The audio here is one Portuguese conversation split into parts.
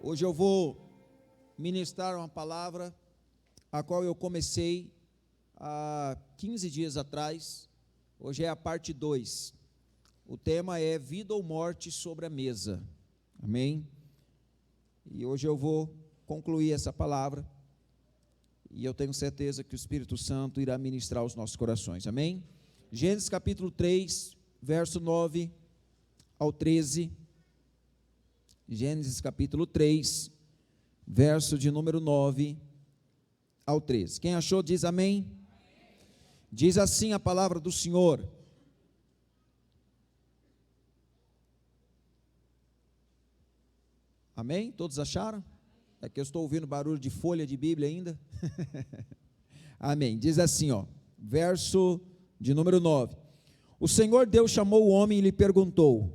Hoje eu vou ministrar uma palavra a qual eu comecei há 15 dias atrás. Hoje é a parte 2. O tema é vida ou morte sobre a mesa. Amém? E hoje eu vou concluir essa palavra. E eu tenho certeza que o Espírito Santo irá ministrar os nossos corações. Amém? Gênesis capítulo 3, verso 9 ao 13. Gênesis capítulo 3, verso de número 9 ao 13. Quem achou diz amém? Diz assim a palavra do Senhor: amém? Todos acharam? É que eu estou ouvindo barulho de folha de Bíblia ainda. Amém. Diz assim, verso de número 9. O Senhor Deus chamou o homem e lhe perguntou: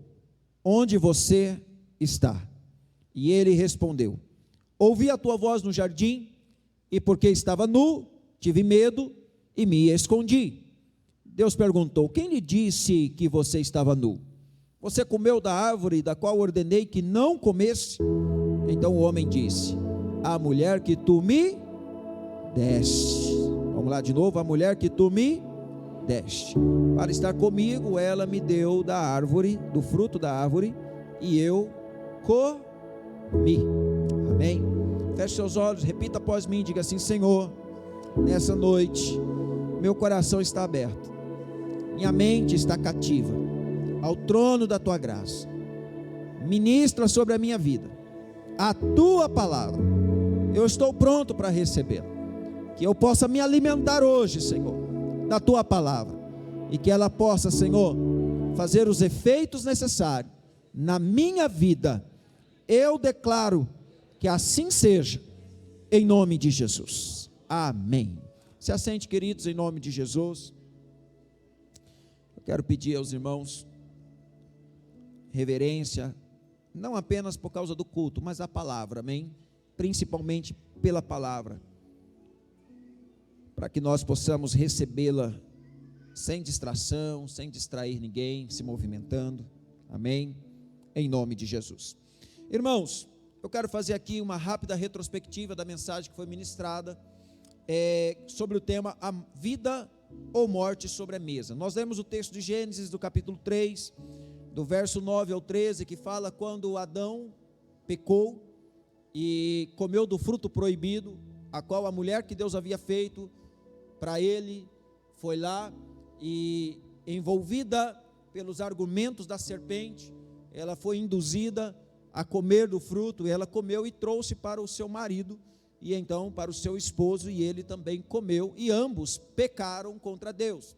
onde você está? E ele respondeu: ouvi a tua voz no jardim, e porque estava nu, tive medo e me escondi. Deus perguntou: quem lhe disse que você estava nu? Você comeu da árvore da qual ordenei que não comesse? Então o homem disse: a mulher que tu me deste. Vamos lá de novo: a mulher que tu me deste. Para estar comigo, ela me deu da árvore, do fruto da árvore, e eu comi. Amém? Feche seus olhos, repita após mim, diga assim: Senhor, nessa noite, meu coração está aberto, minha mente está cativa ao trono da tua graça. Ministra sobre a minha vida a tua palavra. Eu estou pronto para recebê-la. Que eu possa me alimentar hoje, Senhor, da tua palavra, e que ela possa, Senhor, fazer os efeitos necessários na minha vida. Eu declaro que assim seja, em nome de Jesus. Amém. Se assente, queridos, em nome de Jesus. Eu quero pedir aos irmãos reverência, não apenas por causa do culto, mas a palavra, amém? Principalmente pela palavra, para que nós possamos recebê-la sem distração, sem distrair ninguém, se movimentando, amém? Em nome de Jesus. Irmãos, eu quero fazer aqui uma rápida retrospectiva da mensagem que foi ministrada sobre o tema a vida ou morte sobre a mesa. Nós lemos o texto de Gênesis do capítulo 3, do verso 9 ao 13, que fala quando Adão pecou e comeu do fruto proibido, a qual a mulher que Deus havia feito para ele foi lá e, envolvida pelos argumentos da serpente, ela foi induzida a comer do fruto, e ela comeu e trouxe para o seu marido, e então para o seu esposo, e ele também comeu, e ambos pecaram contra Deus.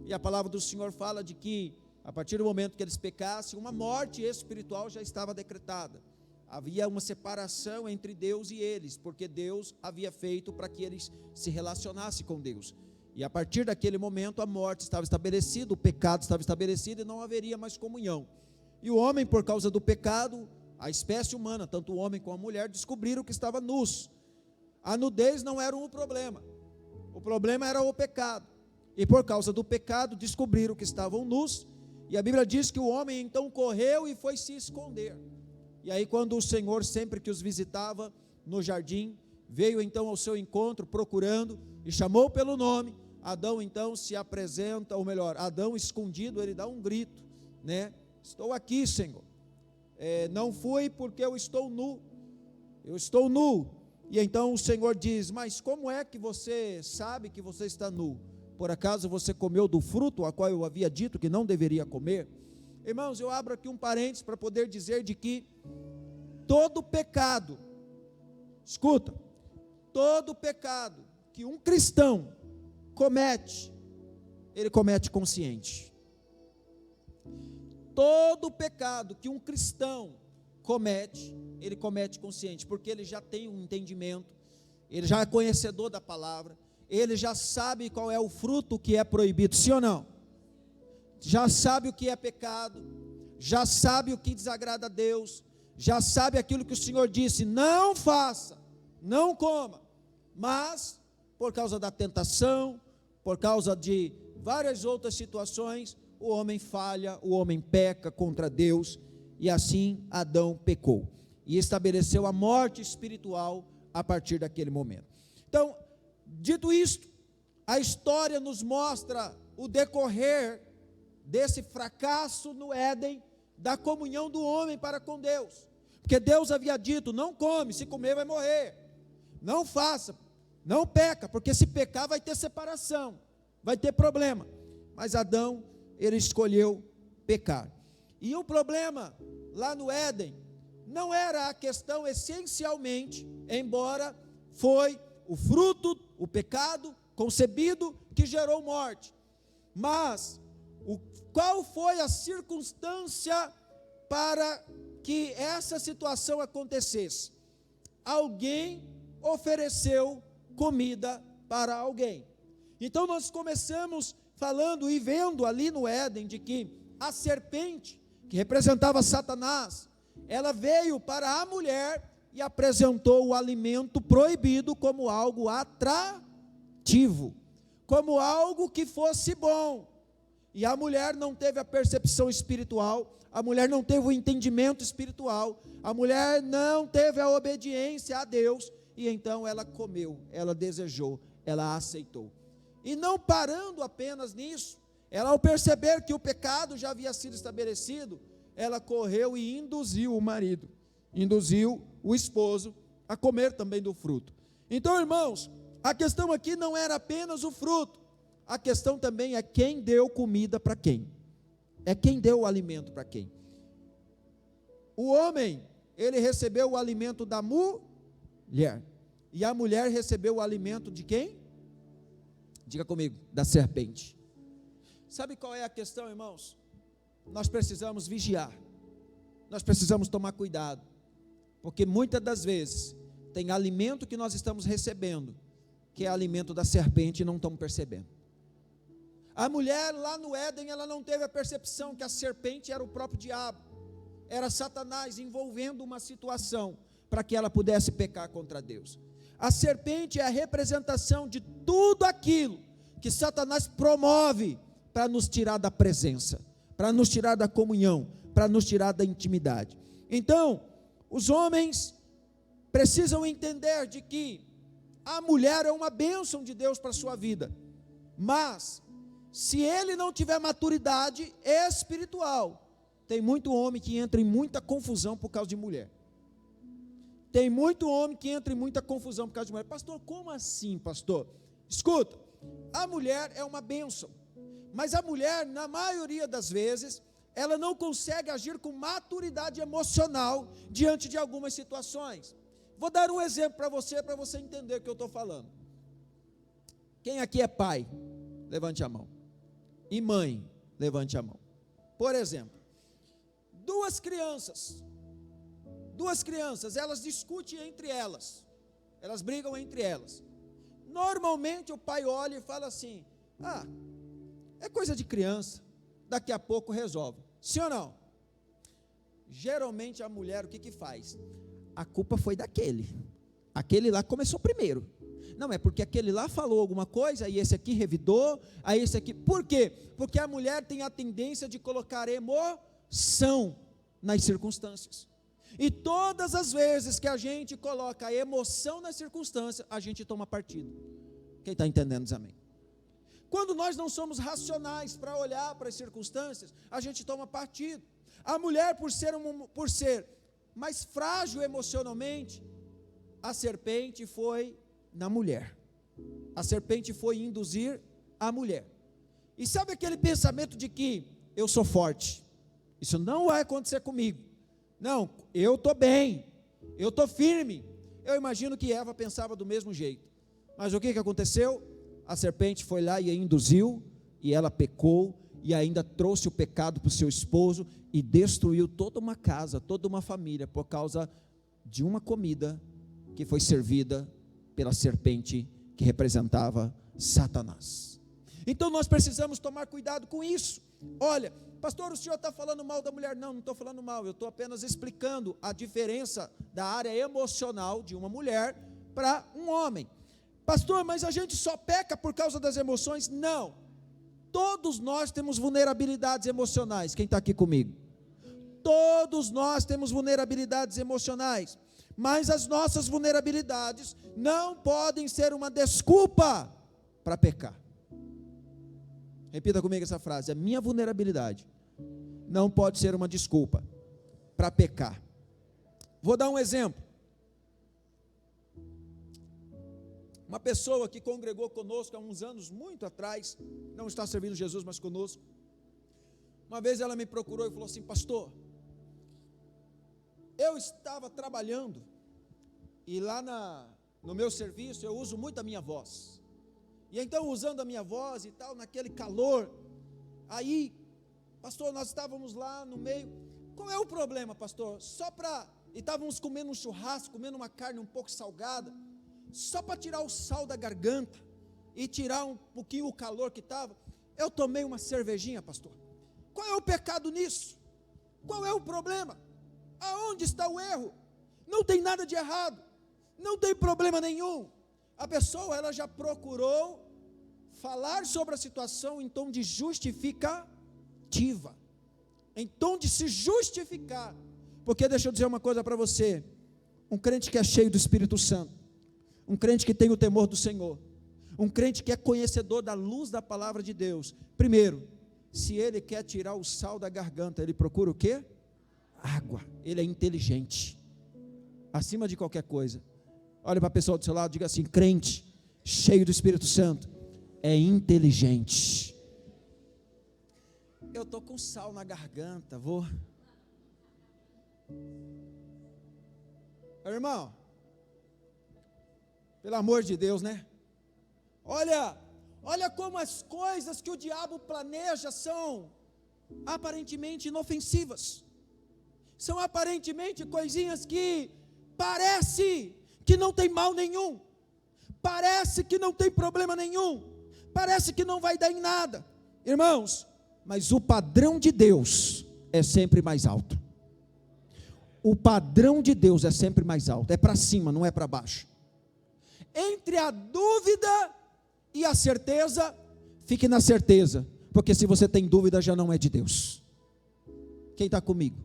E a palavra do Senhor fala de que a partir do momento que eles pecassem, uma morte espiritual já estava decretada. Havia uma separação entre Deus e eles, porque Deus havia feito para que eles se relacionassem com Deus. E a partir daquele momento a morte estava estabelecida, o pecado estava estabelecido e não haveria mais comunhão. E o homem, por causa do pecado, a espécie humana, tanto o homem como a mulher, descobriram que estava nus. A nudez não era o problema era o pecado. E por causa do pecado descobriram que estavam nus. E a Bíblia diz que o homem então correu e foi se esconder. E aí quando o Senhor, sempre que os visitava no jardim, veio então ao seu encontro procurando e chamou pelo nome, Adão então se apresenta, ou melhor, Adão escondido, ele dá um grito, né? Estou aqui, Senhor. Não fui porque eu estou nu. E então o Senhor diz: mas como é que você sabe que você está nu? Por acaso você comeu do fruto a qual eu havia dito que não deveria comer? Irmãos, eu abro aqui um parênteses para poder dizer de que todo pecado, escuta, todo pecado que um cristão comete, ele comete consciente. Todo pecado que um cristão comete, ele comete consciente, porque ele já tem um entendimento, ele já é conhecedor da palavra, ele já sabe qual é o fruto que é proibido, sim ou não? Já sabe o que é pecado, já sabe o que desagrada a Deus, já sabe aquilo que o Senhor disse: não faça, não coma. Mas, por causa da tentação, por causa de várias outras situações, o homem falha, o homem peca contra Deus, e assim Adão pecou. e estabeleceu a morte espiritual a partir daquele momento. Então, dito isto, a história nos mostra o decorrer desse fracasso no Éden, da comunhão do homem para com Deus, porque Deus havia dito: não come, se comer vai morrer, não faça, não peca, porque se pecar vai ter separação, vai ter problema. Mas Adão, ele escolheu pecar, e o problema lá no Éden não era a questão essencialmente, embora foi o fruto, o pecado concebido que gerou morte, mas qual foi a circunstância para que essa situação acontecesse? Alguém ofereceu comida para alguém. Então nós começamos falando e vendo ali no Éden de que a serpente, que representava Satanás, ela veio para a mulher e apresentou o alimento proibido como algo atrativo, como algo que fosse bom. E a mulher não teve a percepção espiritual, a mulher não teve o entendimento espiritual, a mulher não teve a obediência a Deus, e então ela comeu, ela desejou, ela aceitou. E não parando apenas nisso, ela, ao perceber que o pecado já havia sido estabelecido, ela correu e induziu o marido, induziu o esposo a comer também do fruto. Então, irmãos, a questão aqui não era apenas o fruto, a questão também é quem deu comida para quem, é quem deu o alimento para quem. O homem, ele recebeu o alimento da mulher, e a mulher recebeu o alimento de quem? Diga comigo, da serpente. Sabe qual é a questão, irmãos? Nós precisamos vigiar, nós precisamos tomar cuidado, porque muitas das vezes tem alimento que nós estamos recebendo, que é alimento da serpente, e não estamos percebendo. A mulher lá no Éden, ela não teve a percepção que a serpente era o próprio diabo, era Satanás envolvendo uma situação para que ela pudesse pecar contra Deus. A serpente é a representação de tudo aquilo que Satanás promove para nos tirar da presença, para nos tirar da comunhão, para nos tirar da intimidade. Então, os homens precisam entender de que a mulher é uma bênção de Deus para a sua vida, mas se ele não tiver maturidade espiritual, tem muito homem que entra em muita confusão por causa de mulher. Tem muito homem que entra em muita confusão por causa de mulher. Pastor, como assim, pastor? Escuta, a mulher é uma bênção, mas a mulher, na maioria das vezes, ela não consegue agir com maturidade emocional diante de algumas situações. Vou dar um exemplo para você entender o que eu estou falando. Quem aqui é pai? Levante a mão. E mãe? Levante a mão. Por exemplo, duas crianças, elas discutem entre elas, elas brigam entre elas. Normalmente o pai olha e fala assim: é coisa de criança, daqui a pouco resolve. Sim ou não? Geralmente a mulher o que faz? A culpa foi aquele lá começou primeiro. Não, é porque aquele lá falou alguma coisa, e esse aqui revidou, aí esse aqui, por quê? Porque a mulher tem a tendência de colocar emoção nas circunstâncias, e todas as vezes que a gente coloca a emoção nas circunstâncias, a gente toma partido. Quem está entendendo, diz amém. Quando nós não somos racionais para olhar para as circunstâncias, a gente toma partido. A mulher, por ser mais frágil emocionalmente, a serpente foi na mulher, a serpente foi induzir a mulher. E sabe aquele pensamento de que eu sou forte, isso não vai acontecer comigo, não, eu estou bem, eu estou firme. Eu imagino que Eva pensava do mesmo jeito, mas o que aconteceu? A serpente foi lá e a induziu, e ela pecou, e ainda trouxe o pecado para o seu esposo, e destruiu toda uma casa, toda uma família, por causa de uma comida que foi servida pela serpente, que representava Satanás. Então nós precisamos tomar cuidado com isso. Olha, pastor, o senhor está falando mal da mulher? Não estou falando mal, eu estou apenas explicando a diferença da área emocional de uma mulher para um homem. Pastor, mas a gente só peca por causa das emoções? Não, todos nós temos vulnerabilidades emocionais. Quem está aqui comigo? todos nós temos vulnerabilidades emocionais, mas as nossas vulnerabilidades não podem ser uma desculpa para pecar. Repita comigo essa frase: a minha vulnerabilidade não pode ser uma desculpa para pecar. Vou dar um exemplo. Uma pessoa que congregou conosco há uns anos, muito atrás, não está servindo Jesus, mas conosco. Uma vez ela me procurou e falou assim: pastor, eu estava trabalhando, e lá no meu serviço eu uso muito a minha voz, e então usando a minha voz e tal, naquele calor, aí, pastor, nós estávamos lá no meio, qual é o problema, pastor? E estávamos comendo um churrasco, comendo uma carne um pouco salgada, só para tirar o sal da garganta, e tirar um pouquinho o calor que estava, eu tomei uma cervejinha, pastor. Qual é o pecado nisso? Qual é o problema? Aonde está o erro? Não tem nada de errado, não tem problema nenhum. A pessoa, ela já procurou falar sobre a situação em tom de justificativa, em tom de se justificar, porque deixa eu dizer uma coisa para você, um crente que é cheio do Espírito Santo, um crente que tem o temor do Senhor, um crente que é conhecedor da luz da palavra de Deus, primeiro, se ele quer tirar o sal da garganta, ele procura o quê? Água. Ele é inteligente, acima de qualquer coisa. Olha para a pessoa do seu lado, diga assim: crente cheio do Espírito Santo é inteligente. Eu estou com sal na garganta, irmão, pelo amor de Deus, né? Olha como as coisas que o diabo planeja são aparentemente inofensivas, são aparentemente coisinhas que parece que não tem mal nenhum, parece que não tem problema nenhum, parece que não vai dar em nada, irmãos, mas o padrão de Deus é sempre mais alto. O padrão de Deus é sempre mais alto, é para cima, não é para baixo. Entre a dúvida e a certeza, fique na certeza, porque se você tem dúvida, já não é de Deus. Quem está comigo?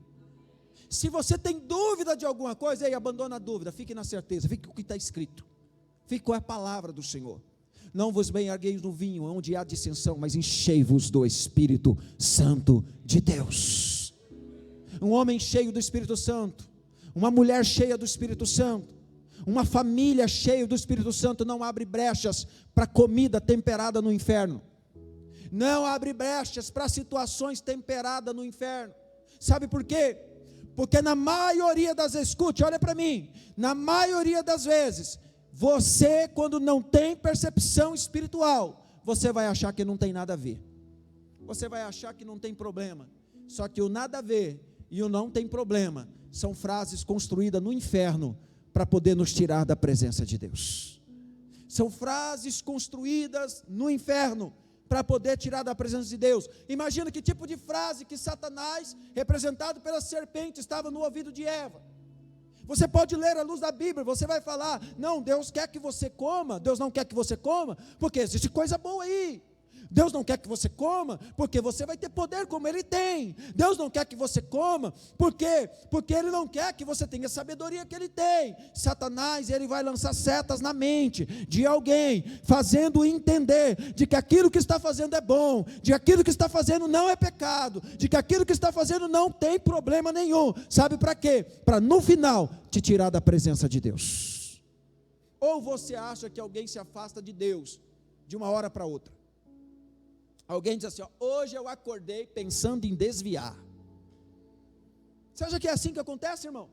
Se você tem dúvida de alguma coisa, aí abandona a dúvida, fique na certeza, fique com o que está escrito, fique com a palavra do Senhor. Não vos embriagueis no vinho, onde há dissensão, mas enchei-vos do Espírito Santo de Deus. Um homem cheio do Espírito Santo, uma mulher cheia do Espírito Santo, uma família cheia do Espírito Santo não abre brechas para comida temperada no inferno, não abre brechas para situações temperadas no inferno. Sabe por quê? Porque na maioria das vezes, escute, olha para mim, na maioria das vezes, você, quando não tem percepção espiritual, você vai achar que não tem nada a ver, você vai achar que não tem problema, só que o nada a ver e o não tem problema são frases construídas no inferno para poder nos tirar da presença de Deus. São frases construídas no inferno para poder tirar da presença de Deus. Imagina que tipo de frase que Satanás, representado pela serpente, estava no ouvido de Eva. Você pode ler à luz da Bíblia, você vai falar: não, Deus quer que você coma, Deus não quer que você coma, porque existe coisa boa aí. Deus não quer que você coma, porque você vai ter poder como Ele tem. Deus não quer que você coma, porque Ele não quer que você tenha a sabedoria que Ele tem. Satanás, ele vai lançar setas na mente de alguém, fazendo entender de que aquilo que está fazendo é bom, de que aquilo que está fazendo não é pecado, de que aquilo que está fazendo não tem problema nenhum. Sabe para quê? Para no final te tirar da presença de Deus. Ou você acha que alguém se afasta de Deus de uma hora para outra? Alguém diz assim: hoje eu acordei pensando em desviar. Você acha que é assim que acontece, irmão?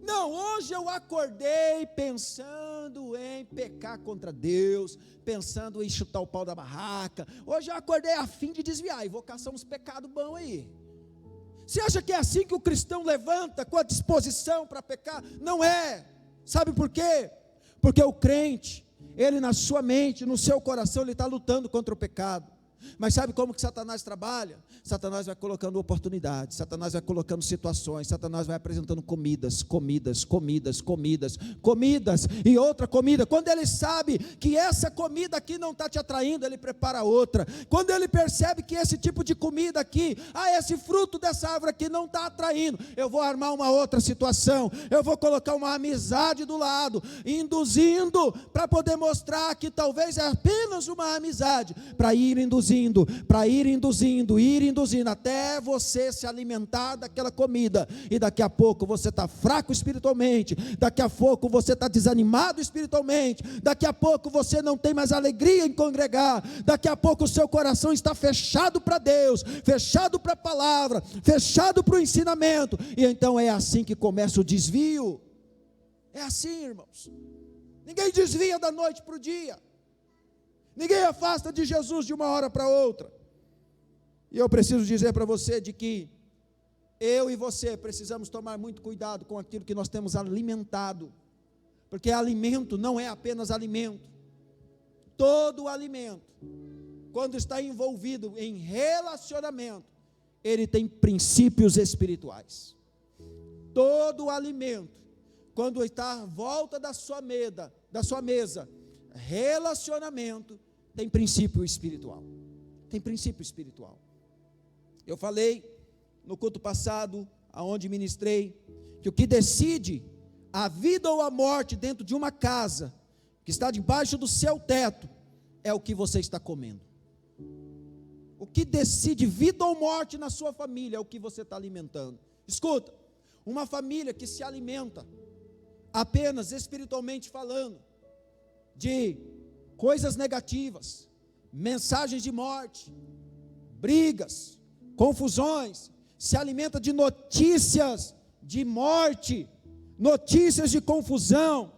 Não, hoje eu acordei pensando em pecar contra Deus, pensando em chutar o pau da barraca. Hoje eu acordei a fim de desviar, e vou caçar uns pecados bons aí. Você acha que é assim que o cristão levanta com a disposição para pecar? Não é. Sabe por quê? Porque o crente, ele na sua mente, no seu coração, ele está lutando contra o pecado. Mas sabe como que Satanás trabalha? Satanás vai colocando oportunidades, Satanás vai colocando situações, Satanás vai apresentando comidas e outra comida. Quando ele sabe que essa comida aqui não está te atraindo, ele prepara outra. Quando ele percebe que esse tipo de comida aqui, esse fruto dessa árvore aqui não está atraindo, eu vou armar uma outra situação, eu vou colocar uma amizade do lado, induzindo para poder mostrar que talvez é apenas uma amizade, para ir induzindo, até você se alimentar daquela comida, e daqui a pouco você está fraco espiritualmente, daqui a pouco você está desanimado espiritualmente, daqui a pouco você não tem mais alegria em congregar, daqui a pouco o seu coração está fechado para Deus, fechado para a palavra, fechado para o ensinamento, e então é assim que começa o desvio. É assim, irmãos. Ninguém desvia da noite para o dia, ninguém afasta de Jesus de uma hora para outra. E eu preciso dizer para você de que eu e você precisamos tomar muito cuidado com aquilo que nós temos alimentado, porque alimento não é apenas alimento. Todo alimento, quando está envolvido em relacionamento, ele tem princípios espirituais. Todo alimento, quando está à volta da sua mesa, relacionamento, tem princípio espiritual. Tem princípio espiritual. Eu falei no culto passado, aonde ministrei, que o que decide a vida ou a morte dentro de uma casa, que está debaixo do seu teto, é o que você está comendo. O que decide vida ou morte na sua família é o que você está alimentando. Escuta, uma família que se alimenta apenas espiritualmente falando, de coisas negativas, mensagens de morte, brigas, confusões, se alimenta de notícias de morte, notícias de confusão,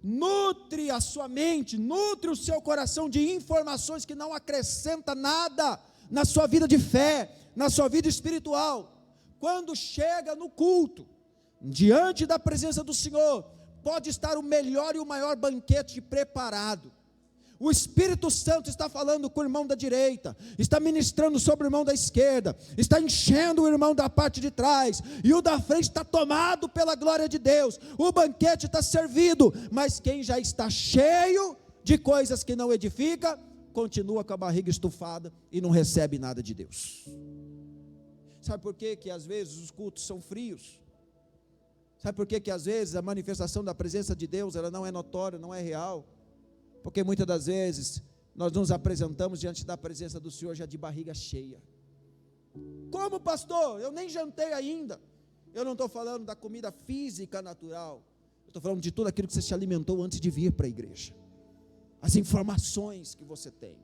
nutre a sua mente, nutre o seu coração de informações que não acrescenta nada na sua vida de fé, na sua vida espiritual. Quando chega no culto, diante da presença do Senhor, pode estar o melhor e o maior banquete preparado. O Espírito Santo está falando com o irmão da direita, está ministrando sobre o irmão da esquerda, está enchendo o irmão da parte de trás, e o da frente está tomado pela glória de Deus. O banquete está servido, mas quem já está cheio de coisas que não edifica, continua com a barriga estufada e não recebe nada de Deus. Sabe por quê que às vezes os cultos são frios? Sabe por quê que às vezes a manifestação da presença de Deus, ela não é notória, não é real? Porque muitas das vezes nós nos apresentamos diante da presença do Senhor já de barriga cheia. Como, pastor? Eu nem jantei ainda. Eu não estou falando da comida física natural, eu estou falando de tudo aquilo que você se alimentou antes de vir para a igreja. As informações que você tem,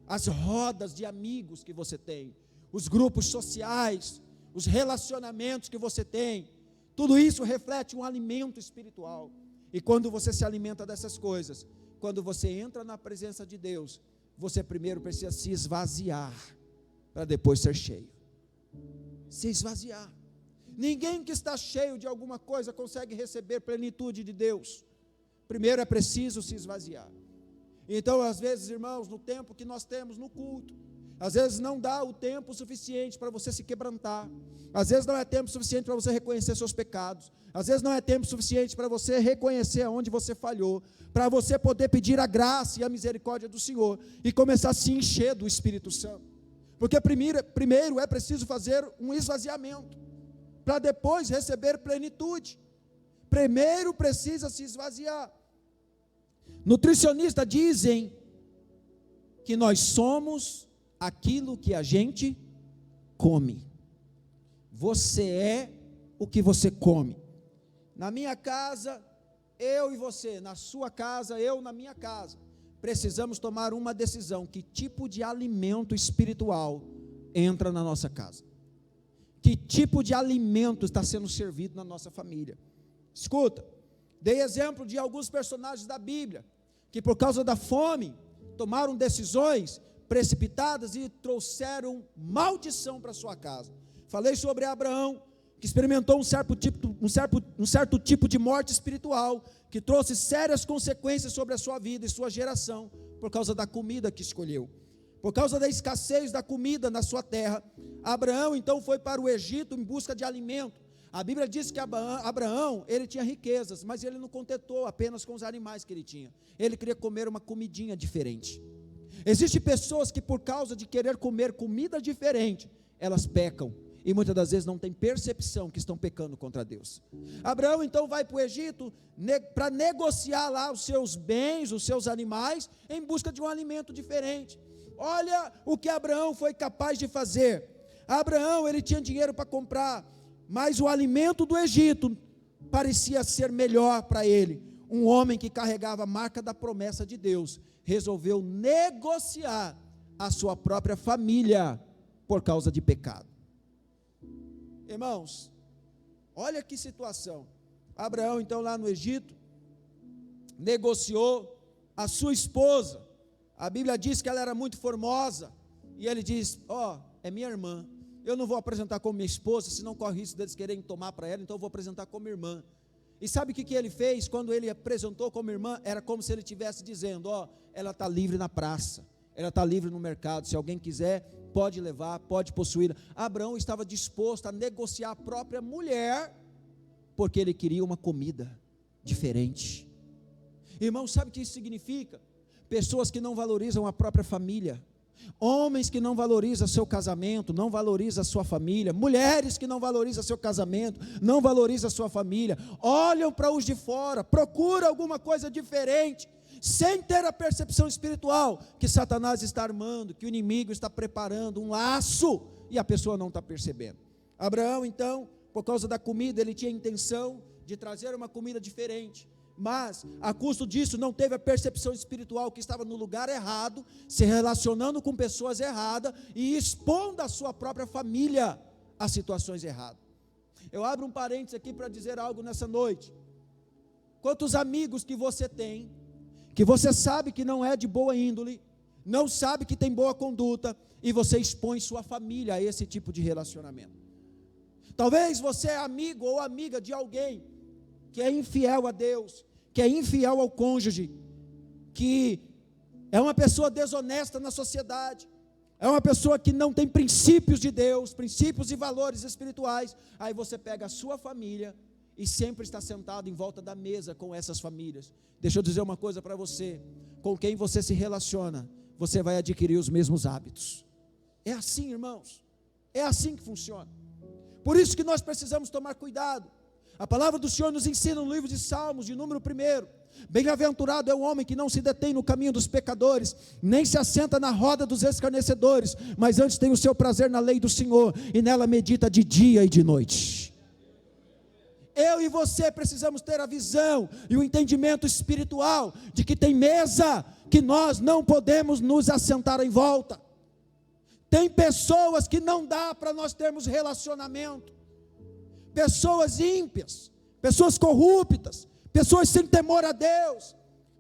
as rodas de amigos que você tem, os grupos sociais, os relacionamentos que você tem, tudo isso reflete um alimento espiritual. E quando você se alimenta dessas coisas, quando você entra na presença de Deus, você primeiro precisa se esvaziar, para depois ser cheio. Se esvaziar. Ninguém que está cheio de alguma coisa consegue receber plenitude de Deus. Primeiro é preciso se esvaziar. Então, às vezes, irmãos, no tempo que nós temos no culto, às vezes não dá o tempo suficiente para você se quebrantar, às vezes não é tempo suficiente para você reconhecer seus pecados, às vezes não é tempo suficiente para você reconhecer aonde você falhou, para você poder pedir a graça e a misericórdia do Senhor, e começar a se encher do Espírito Santo, porque primeiro é preciso fazer um esvaziamento, para depois receber plenitude. Primeiro precisa se esvaziar. Nutricionistas dizem que nós somos aquilo que a gente come. Você é o que você come. Na minha casa, eu e você, na sua casa, eu na minha casa, precisamos tomar uma decisão: que tipo de alimento espiritual entra na nossa casa? Que tipo de alimento está sendo servido na nossa família? Escuta, dei exemplo de alguns personagens da Bíblia, que por causa da fome, tomaram decisões precipitadas e trouxeram maldição para sua casa. Falei sobre Abraão, que experimentou um certo tipo de morte espiritual, que trouxe sérias consequências sobre a sua vida e sua geração, por causa da comida que escolheu. Por causa da escassez da comida na sua terra, Abraão então foi para o Egito em busca de alimento. A Bíblia diz que Abraão, ele tinha riquezas, mas ele não contentou apenas com os animais que ele tinha. Ele queria comer uma comidinha diferente. Existem pessoas que por causa de querer comer comida diferente, elas pecam. E muitas das vezes não têm percepção que estão pecando contra Deus. Abraão então vai para o Egito para negociar lá os seus bens, os seus animais, em busca de um alimento diferente. Olha o que Abraão foi capaz de fazer. Abraão, ele tinha dinheiro para comprar, mas o alimento do Egito parecia ser melhor para ele. Um homem que carregava a marca da promessa de Deus, resolveu negociar a sua própria família por causa de pecado. Irmãos, olha que situação. Abraão então lá no Egito, negociou a sua esposa. A Bíblia diz que ela era muito formosa, e ele diz, é minha irmã, eu não vou apresentar como minha esposa, senão corre risco deles quererem tomar para ela, então eu vou apresentar como irmã. E sabe o que ele fez? Quando ele apresentou como irmã, era como se ele estivesse dizendo, ela está livre na praça, ela está livre no mercado, se alguém quiser, pode levar, pode possuir. Abraão estava disposto a negociar a própria mulher, porque ele queria uma comida diferente. Irmão, sabe o que isso significa? Pessoas que não valorizam a própria família, homens que não valorizam seu casamento, não valorizam a sua família, mulheres que não valorizam seu casamento, não valorizam a sua família, olham para os de fora, procuram alguma coisa diferente, sem ter a percepção espiritual, que Satanás está armando, que o inimigo está preparando um laço, e a pessoa não está percebendo. Abraão então, por causa da comida, ele tinha a intenção de trazer uma comida diferente, mas a custo disso não teve a percepção espiritual, que estava no lugar errado, se relacionando com pessoas erradas, e expondo a sua própria família a situações erradas. Eu abro um parênteses aqui para dizer algo nessa noite. Quantos amigos que você tem, que você sabe que não é de boa índole, não sabe que tem boa conduta, e você expõe sua família a esse tipo de relacionamento. Talvez você é amigo ou amiga de alguém que é infiel a Deus, que é infiel ao cônjuge, que é uma pessoa desonesta na sociedade, é uma pessoa que não tem princípios de Deus, princípios e valores espirituais. Aí você pega a sua família e sempre está sentado em volta da mesa com essas famílias. Deixa eu dizer uma coisa para você: com quem você se relaciona, você vai adquirir os mesmos hábitos. É assim, irmãos, é assim que funciona. Por isso que nós precisamos tomar cuidado. A palavra do Senhor nos ensina no livro de Salmos, de número 1, bem-aventurado é o homem que não se detém no caminho dos pecadores, nem se assenta na roda dos escarnecedores, mas antes tem o seu prazer na lei do Senhor, e nela medita de dia e de noite. Eu e você precisamos ter a visão e o entendimento espiritual, de que tem mesa que nós não podemos nos assentar em volta, tem pessoas que não dá para nós termos relacionamento, pessoas ímpias, pessoas corruptas, pessoas sem temor a Deus,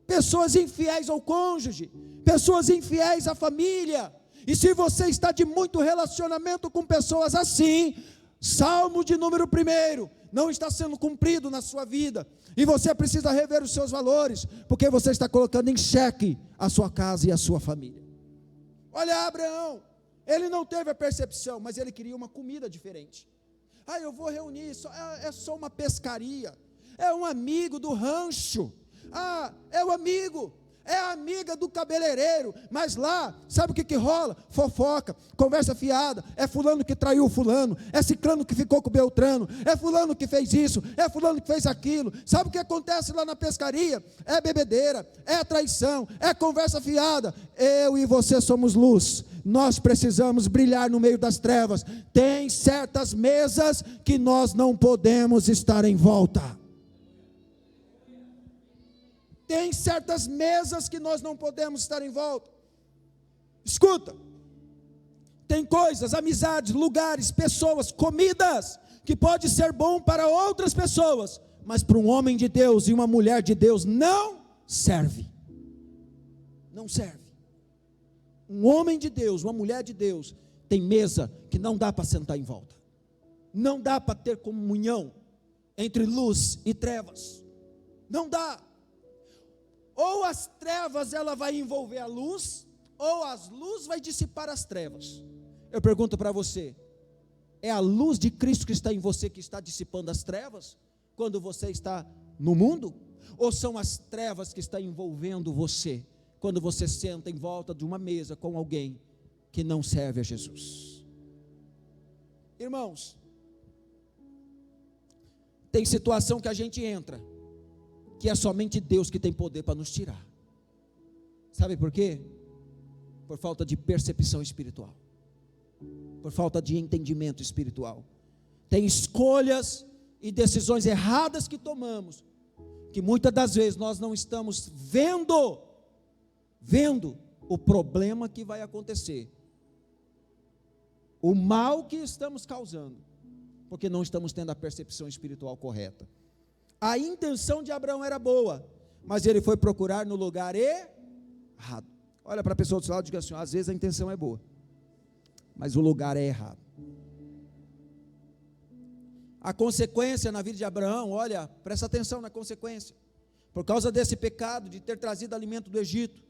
pessoas infiéis ao cônjuge, pessoas infiéis à família. E se você está de muito relacionamento com pessoas assim, Salmo de número 1 não está sendo cumprido na sua vida, e você precisa rever os seus valores, porque você está colocando em xeque a sua casa e a sua família. Olha Abraão, ele não teve a percepção, mas ele queria uma comida diferente. Eu vou reunir, é só uma pescaria, é um amigo do rancho, é o amigo, é a amiga do cabeleireiro, mas lá, sabe o que rola? Fofoca, conversa fiada, é fulano que traiu fulano, é ciclano que ficou com Beltrano, é fulano que fez isso, é fulano que fez aquilo. Sabe o que acontece lá na pescaria? É bebedeira, é traição, é conversa fiada. Eu e você somos luz, nós precisamos brilhar no meio das trevas. Tem certas mesas que nós não podemos estar em volta. Tem certas mesas que nós não podemos estar em volta. Escuta, tem coisas, amizades, lugares, pessoas, comidas, que pode ser bom para outras pessoas, mas para um homem de Deus e uma mulher de Deus não serve. Não serve. Um homem de Deus, uma mulher de Deus, tem mesa que não dá para sentar em volta. Não dá para ter comunhão entre luz e trevas. Não dá. Ou as trevas ela vai envolver a luz, ou a luz vai dissipar as trevas? Eu pergunto para você, é a luz de Cristo que está em você que está dissipando as trevas, quando você está no mundo? Ou são as trevas que estão envolvendo você, quando você senta em volta de uma mesa com alguém que não serve a Jesus? Irmãos, tem situação que a gente entra, que é somente Deus que tem poder para nos tirar. Sabe por quê? Por falta de percepção espiritual, por falta de entendimento espiritual. Tem escolhas e decisões erradas que tomamos, que muitas das vezes nós não estamos vendo o problema que vai acontecer, o mal que estamos causando, porque não estamos tendo a percepção espiritual correta. A intenção de Abraão era boa, mas ele foi procurar no lugar errado. Olha para a pessoa do seu lado e diga assim: às vezes a intenção é boa, mas o lugar é errado. A consequência na vida de Abraão, olha, presta atenção na consequência. Por causa desse pecado de ter trazido alimento do Egito,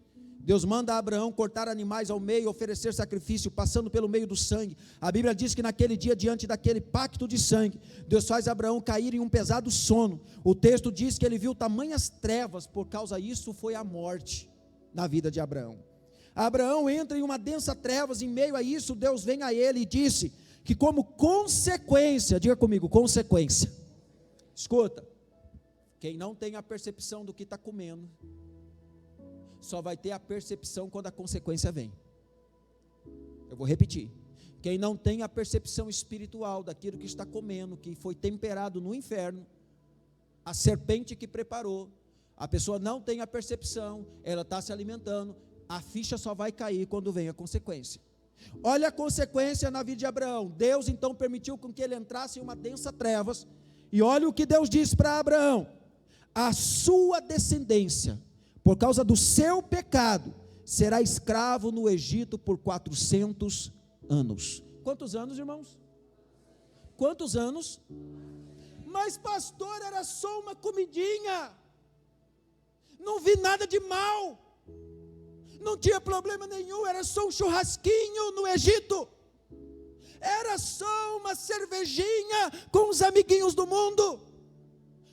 Deus manda a Abraão cortar animais ao meio, oferecer sacrifício, passando pelo meio do sangue. A Bíblia diz que naquele dia, diante daquele pacto de sangue, Deus faz Abraão cair em um pesado sono. O texto diz que ele viu tamanhas trevas, por causa disso foi a morte na vida de Abraão. Abraão entra em uma densa trevas, em meio a isso Deus vem a ele e disse que como consequência, diga comigo, consequência, escuta, quem não tem a percepção do que está comendo, só vai ter a percepção quando a consequência vem. Eu vou repetir, quem não tem a percepção espiritual daquilo que está comendo, que foi temperado no inferno, a serpente que preparou, a pessoa não tem a percepção, ela está se alimentando, a ficha só vai cair quando vem a consequência. Olha a consequência na vida de Abraão. Deus então permitiu com que ele entrasse em uma densa trevas, e olha o que Deus diz para Abraão: a sua descendência, por causa do seu pecado, será escravo no Egito por 400 anos. Quantos anos, irmãos? Quantos anos? Mas pastor, era só uma comidinha, não vi nada de mal, não tinha problema nenhum, era só um churrasquinho no Egito, era só uma cervejinha com os amiguinhos do mundo.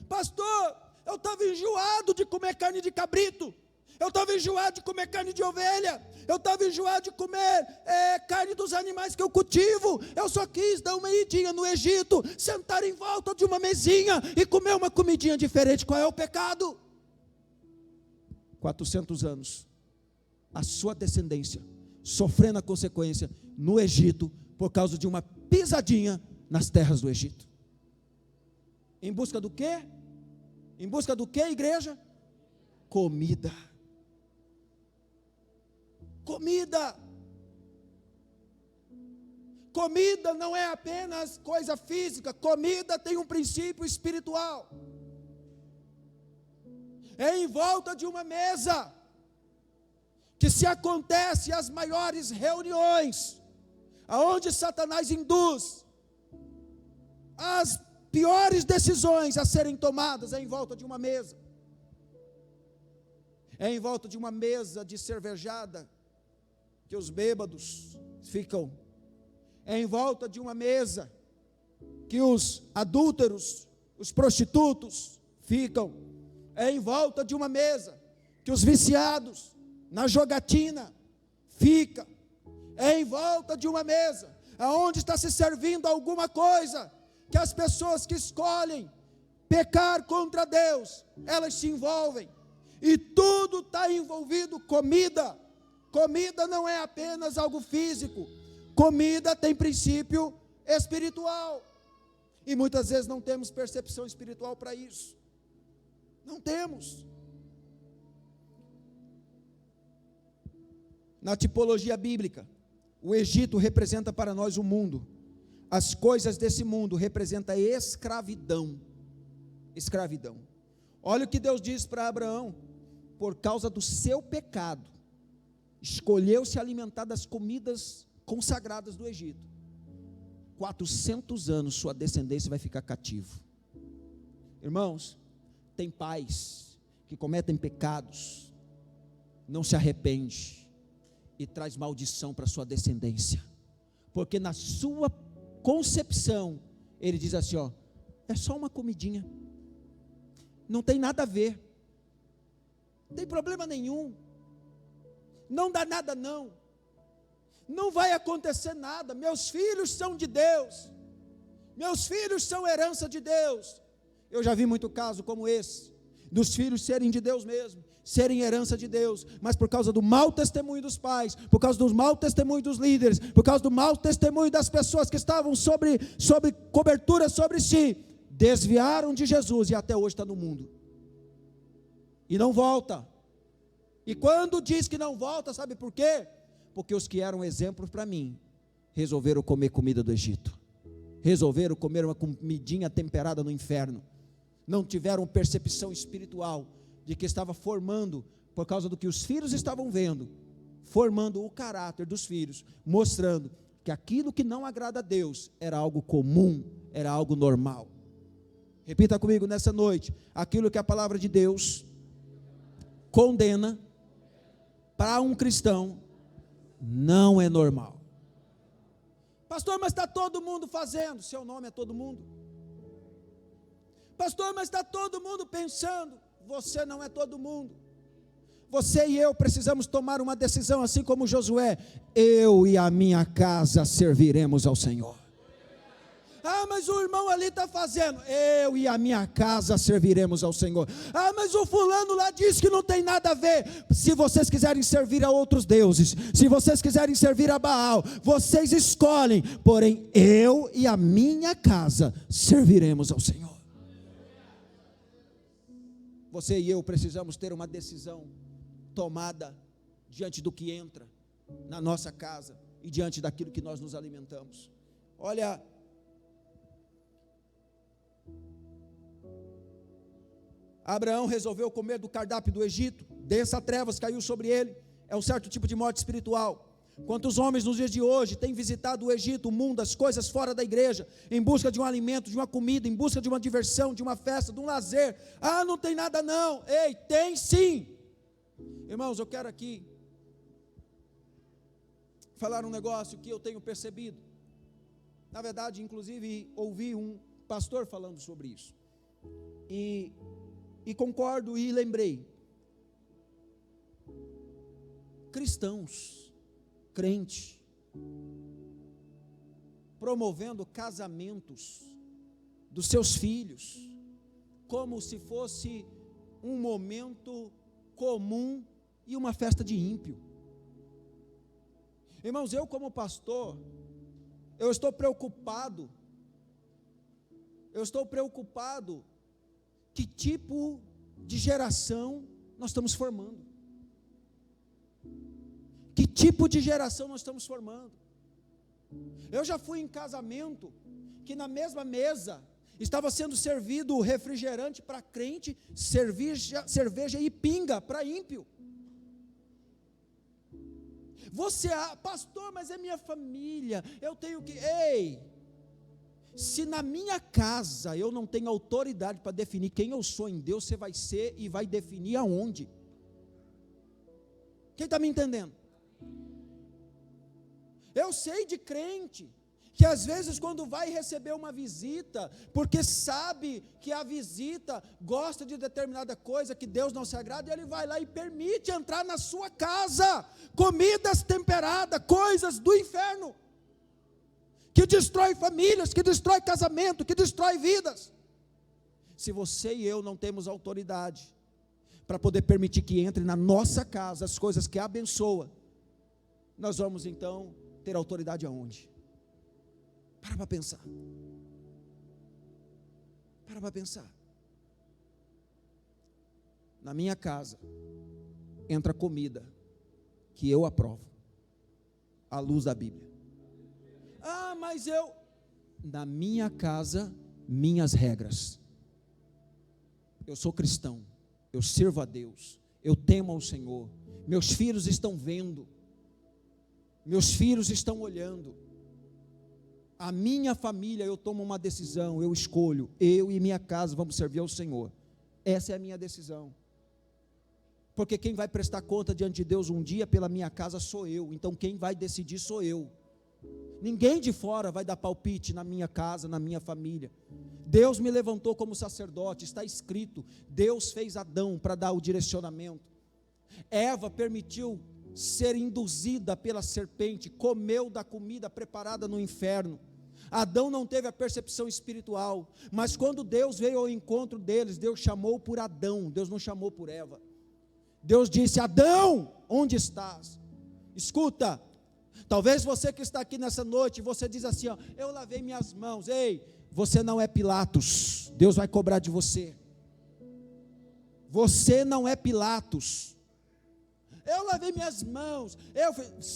Pastor, eu estava enjoado de comer carne de cabrito, eu estava enjoado de comer carne de ovelha, eu estava enjoado de comer carne dos animais que eu cultivo, eu só quis dar uma idinha no Egito, sentar em volta de uma mesinha e comer uma comidinha diferente. Qual é o pecado? 400 anos, a sua descendência sofrendo a consequência no Egito, por causa de uma pisadinha nas terras do Egito. Em busca do quê? Em busca do quê, igreja? Comida. Comida. Comida não é apenas coisa física, comida tem um princípio espiritual. É em volta de uma mesa que se acontecem as maiores reuniões, aonde Satanás induz as piores decisões a serem tomadas, é em volta de uma mesa. É em volta de uma mesa de cervejada que os bêbados ficam. É em volta de uma mesa que os adúlteros, os prostitutos ficam. É em volta de uma mesa que os viciados na jogatina ficam. É em volta de uma mesa aonde está se servindo alguma coisa que as pessoas que escolhem pecar contra Deus, elas se envolvem, e tudo está envolvido. Comida não é apenas algo físico, comida tem princípio espiritual, e muitas vezes não temos percepção espiritual para isso, não temos. Na tipologia bíblica, o Egito representa para nós o mundo. As coisas desse mundo representam a escravidão. Escravidão. Olha o que Deus diz para Abraão: por causa do seu pecado, escolheu se alimentar das comidas consagradas do Egito. 400 anos sua descendência vai ficar cativo. Irmãos, tem pais que cometem pecados, não se arrepende, e traz maldição para sua descendência, porque na sua concepção, ele diz assim, ó, é só uma comidinha, não tem nada a ver, não tem problema nenhum, não dá nada não vai acontecer nada, meus filhos são de Deus, meus filhos são herança de Deus. Eu já vi muito caso como esse, dos filhos serem de Deus mesmo, serem herança de Deus, mas por causa do mau testemunho dos pais, por causa do mau testemunho dos líderes, por causa do mau testemunho das pessoas que estavam sobre cobertura sobre si, desviaram de Jesus e até hoje está no mundo, e não volta. E quando diz que não volta, sabe por quê? Porque os que eram exemplos para mim, resolveram comer comida do Egito, resolveram comer uma comidinha temperada no inferno, não tiveram percepção espiritual, de que estava formando, por causa do que os filhos estavam vendo, formando o caráter dos filhos, mostrando que aquilo que não agrada a Deus, era algo comum, era algo normal. Repita comigo nessa noite, aquilo que a palavra de Deus condena, para um cristão, não é normal. Pastor, mas está todo mundo fazendo, seu nome é todo mundo. Pastor, mas está todo mundo pensando, você não é todo mundo. Você e eu precisamos tomar uma decisão, assim como Josué, eu e a minha casa serviremos ao Senhor. Ah, mas o irmão ali está fazendo, eu e a minha casa serviremos ao Senhor. Ah, mas o fulano lá diz que não tem nada a ver. Se vocês quiserem servir a outros deuses, se vocês quiserem servir a Baal, vocês escolhem, porém eu e a minha casa serviremos ao Senhor. Você e eu precisamos ter uma decisão tomada diante do que entra na nossa casa e diante daquilo que nós nos alimentamos. Olha, Abraão resolveu comer do cardápio do Egito, densa trevas caiu sobre ele, é um certo tipo de morte espiritual. Quantos homens nos dias de hoje têm visitado o Egito, o mundo, as coisas fora da igreja, em busca de um alimento, de uma comida, em busca de uma diversão, de uma festa, de um lazer. Ah, não tem nada não. Ei, tem sim. Irmãos, eu quero aqui falar um negócio que eu tenho percebido. Na verdade, inclusive, ouvi um pastor falando sobre isso. E concordo e lembrei. Cristãos, crente, promovendo casamentos dos seus filhos, como se fosse um momento comum e uma festa de ímpio. Irmãos, eu como pastor, eu estou preocupado que tipo de geração nós estamos formando. Que tipo de geração nós estamos formando? Eu já fui em casamento que na mesma mesa estava sendo servido refrigerante para crente, cerveja e pinga para ímpio. Você, pastor, mas é minha família, eu tenho que... Ei, se na minha casa eu não tenho autoridade para definir quem eu sou em Deus, você vai ser e vai definir aonde? Quem está me entendendo? Eu sei de crente que às vezes quando vai receber uma visita, porque sabe que a visita gosta de determinada coisa que Deus não se agrada, ele vai lá e permite entrar na sua casa, comidas temperadas, coisas do inferno, que destrói famílias, que destrói casamento, que destrói vidas. Se você e eu não temos autoridade para poder permitir que entre na nossa casa as coisas que abençoa, nós vamos então ter autoridade aonde? Para pensar. Para pensar. Na minha casa entra comida que eu aprovo, à luz da Bíblia. Ah, mas na minha casa, minhas regras. Eu sou cristão, eu sirvo a Deus, eu temo ao Senhor, meus filhos estão vendo, meus filhos estão olhando. A minha família, eu tomo uma decisão, eu escolho, eu e minha casa vamos servir ao Senhor. Essa é a minha decisão. porque quem vai prestar conta diante de Deus um dia pela minha casa sou eu, então quem vai decidir sou eu. Ninguém de fora vai dar palpite na minha casa, na minha família. Deus me levantou como sacerdote, está escrito, Deus fez Adão para dar o direcionamento. Eva permitiu ser induzida pela serpente, comeu da comida preparada no inferno. Adão não teve a percepção espiritual, mas quando Deus veio ao encontro deles, Deus chamou por Adão, Deus não chamou por Eva. Deus disse: Adão, onde estás? Escuta, talvez você que está aqui nessa noite, você diz assim, ó, eu lavei minhas mãos. Ei, você não é Pilatos, Deus vai cobrar de você. Você não é Pilatos. Eu lavei minhas mãos.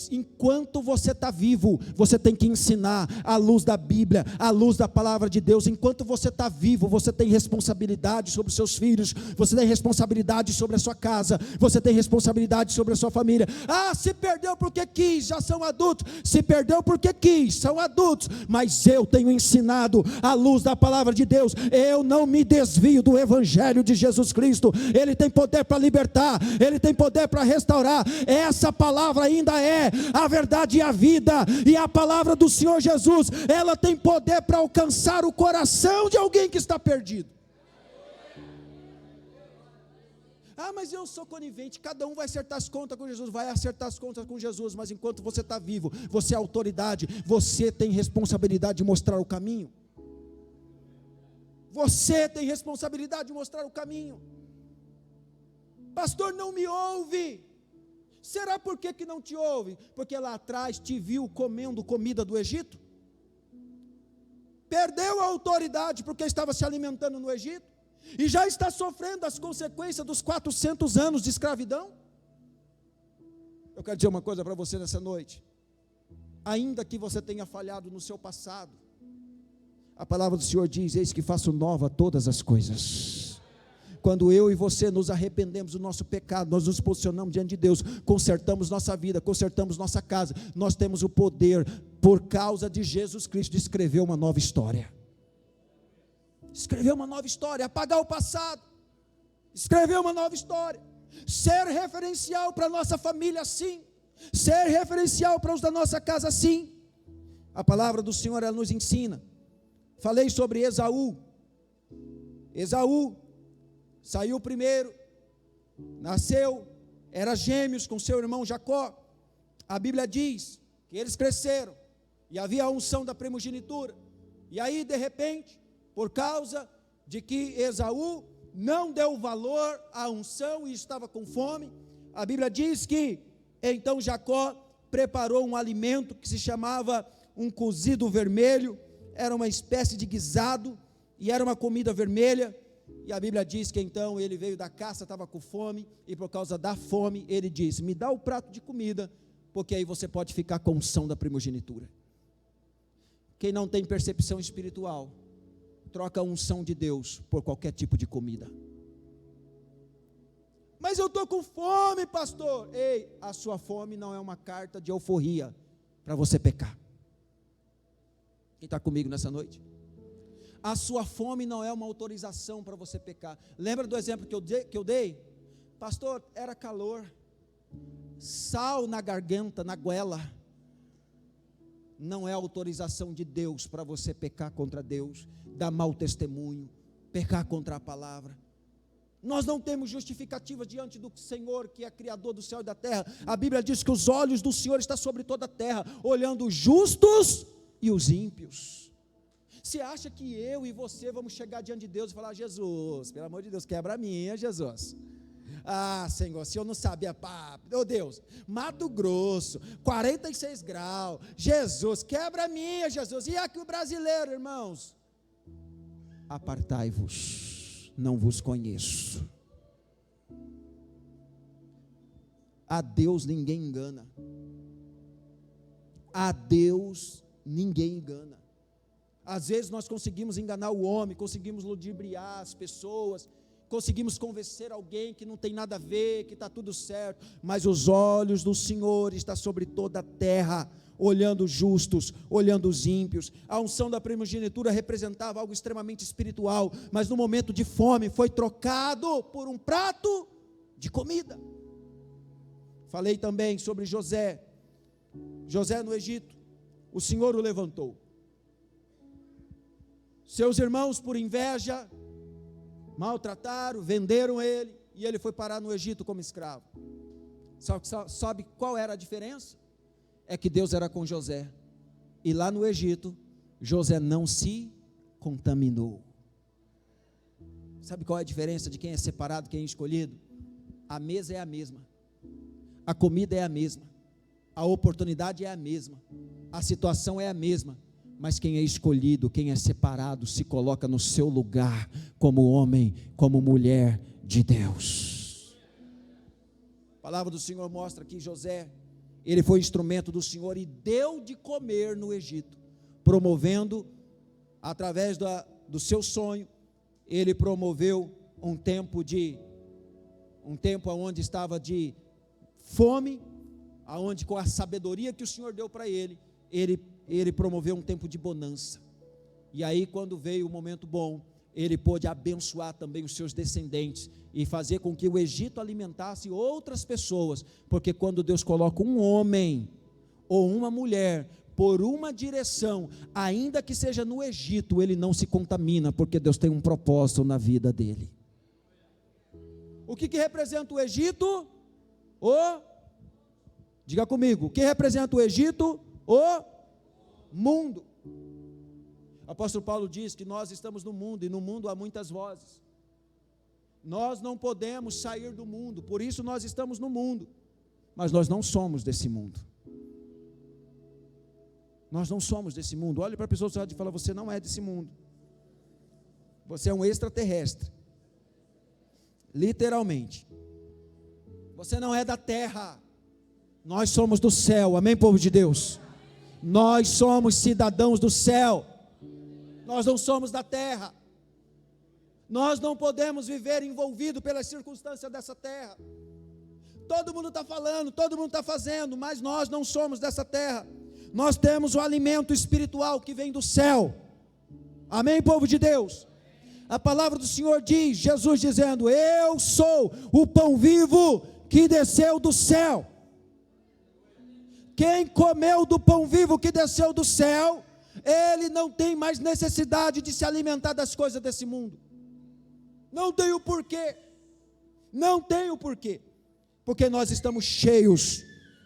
Enquanto você está vivo, você tem que ensinar à luz da Bíblia, à luz da palavra de Deus. Enquanto você está vivo, você tem responsabilidade sobre os seus filhos, você tem responsabilidade sobre a sua casa, você tem responsabilidade sobre a sua família. Ah, se perdeu porque quis, já são adultos. Se perdeu porque quis, são adultos. Mas eu tenho ensinado à luz da palavra de Deus. Eu não me desvio do evangelho de Jesus Cristo. Ele tem poder para libertar, ele tem poder para restaurar. Essa palavra ainda é a verdade e a vida, e a palavra do Senhor Jesus, ela tem poder para alcançar o coração de alguém que está perdido. Ah, mas eu sou conivente. Cada um vai acertar as contas com Jesus, vai acertar as contas com Jesus, mas enquanto você está vivo, você é autoridade, você tem responsabilidade de mostrar o caminho. Você tem responsabilidade de mostrar o caminho. Pastor, não me ouve. Será por que não te ouve? Porque lá atrás te viu comendo comida do Egito? Perdeu a autoridade porque estava se alimentando no Egito? E já está sofrendo as consequências dos 400 anos de escravidão? Eu quero dizer uma coisa para você nessa noite. Ainda que você tenha falhado no seu passado, a palavra do Senhor diz: eis que faço nova todas as coisas. Quando eu e você nos arrependemos do nosso pecado, nós nos posicionamos diante de Deus, consertamos nossa vida, consertamos nossa casa, nós temos o poder, por causa de Jesus Cristo, de escrever uma nova história. Escrever uma nova história, apagar o passado, escrever uma nova história, ser referencial para a nossa família, sim, ser referencial para os da nossa casa, sim. A palavra do Senhor, ela nos ensina. Falei sobre Esaú. Esaú saiu primeiro, nasceu, era gêmeos com seu irmão Jacó. A Bíblia diz que eles cresceram, e havia a unção da primogenitura, e aí de repente, por causa de que Esaú não deu valor à unção e estava com fome, a Bíblia diz que então Jacó preparou um alimento que se chamava um cozido vermelho, era uma espécie de guisado, e era uma comida vermelha. E a Bíblia diz que então ele veio da caça, estava com fome, e por causa da fome, ele disse: me dá o prato de comida, porque aí você pode ficar com a unção da primogenitura. Quem não tem percepção espiritual, troca a unção de Deus por qualquer tipo de comida. Mas eu estou com fome, pastor. Ei, a sua fome não é uma carta de euforia para você pecar. Quem está comigo nessa noite? A sua fome não é uma autorização para você pecar. Lembra do exemplo que eu dei? Pastor, era calor, sal na garganta, na goela. Não é autorização de Deus para você pecar contra Deus, dar mau testemunho, pecar contra a palavra. Nós não temos justificativa diante do Senhor, que é Criador do céu e da terra. A Bíblia diz que os olhos do Senhor estão sobre toda a terra, olhando os justos e os ímpios. Você acha que eu e você vamos chegar diante de Deus e falar: Jesus, pelo amor de Deus, quebra a minha, Jesus. Ah, Senhor, se eu não sabia, oh Deus, Mato Grosso, 46 graus, Jesus, quebra a minha, Jesus. E aqui o brasileiro, irmãos? Apartai-vos, não vos conheço. A Deus ninguém engana. A Deus ninguém engana. Às vezes nós conseguimos enganar o homem, conseguimos ludibriar as pessoas, conseguimos convencer alguém que não tem nada a ver, que está tudo certo, mas os olhos do Senhor estão sobre toda a terra, olhando os justos, olhando os ímpios. A unção da primogenitura representava algo extremamente espiritual, mas no momento de fome foi trocado por um prato de comida. Falei também sobre José. José no Egito, o Senhor o levantou. Seus irmãos, por inveja, maltrataram, venderam ele, e ele foi parar no Egito como escravo. Sabe qual era a diferença? É que Deus era com José, e lá no Egito, José não se contaminou. Sabe qual é a diferença de quem é separado, quem é escolhido? A mesa é a mesma, a comida é a mesma, a oportunidade é a mesma, a situação é a mesma, mas quem é escolhido, quem é separado, se coloca no seu lugar, como homem, como mulher de Deus. A palavra do Senhor mostra que José, ele foi instrumento do Senhor e deu de comer no Egito, promovendo, através do seu sonho, ele promoveu um tempo onde estava de fome, aonde com a sabedoria que o Senhor deu para ele promoveu um tempo de bonança. E aí, quando veio o momento bom, ele pôde abençoar também os seus descendentes e fazer com que o Egito alimentasse outras pessoas, porque quando Deus coloca um homem ou uma mulher por uma direção, ainda que seja no Egito, ele não se contamina, porque Deus tem um propósito na vida dele. O que representa o Egito? Diga comigo, o que representa o Egito? O mundo. O apóstolo Paulo diz que nós estamos no mundo, e no mundo há muitas vozes. Nós não podemos sair do mundo, por isso nós estamos no mundo, mas nós não somos desse mundo. Nós não somos desse mundo. Olhe para a pessoa do seu lado e fala: você não é desse mundo. Você é um extraterrestre. Literalmente. Você não é da terra. Nós somos do céu. Amém, povo de Deus? Nós somos cidadãos do céu. Nós não somos da terra. Nós não podemos viver envolvido pelas circunstâncias dessa terra. Todo mundo está falando, todo mundo está fazendo, mas nós não somos dessa terra. Nós temos o alimento espiritual que vem do céu. Amém, povo de Deus? A palavra do Senhor diz, Jesus dizendo: eu sou o pão vivo que desceu do céu. Quem comeu do pão vivo que desceu do céu, ele não tem mais necessidade de se alimentar das coisas desse mundo. Não tem o porquê. Não tem o porquê. Porque nós estamos cheios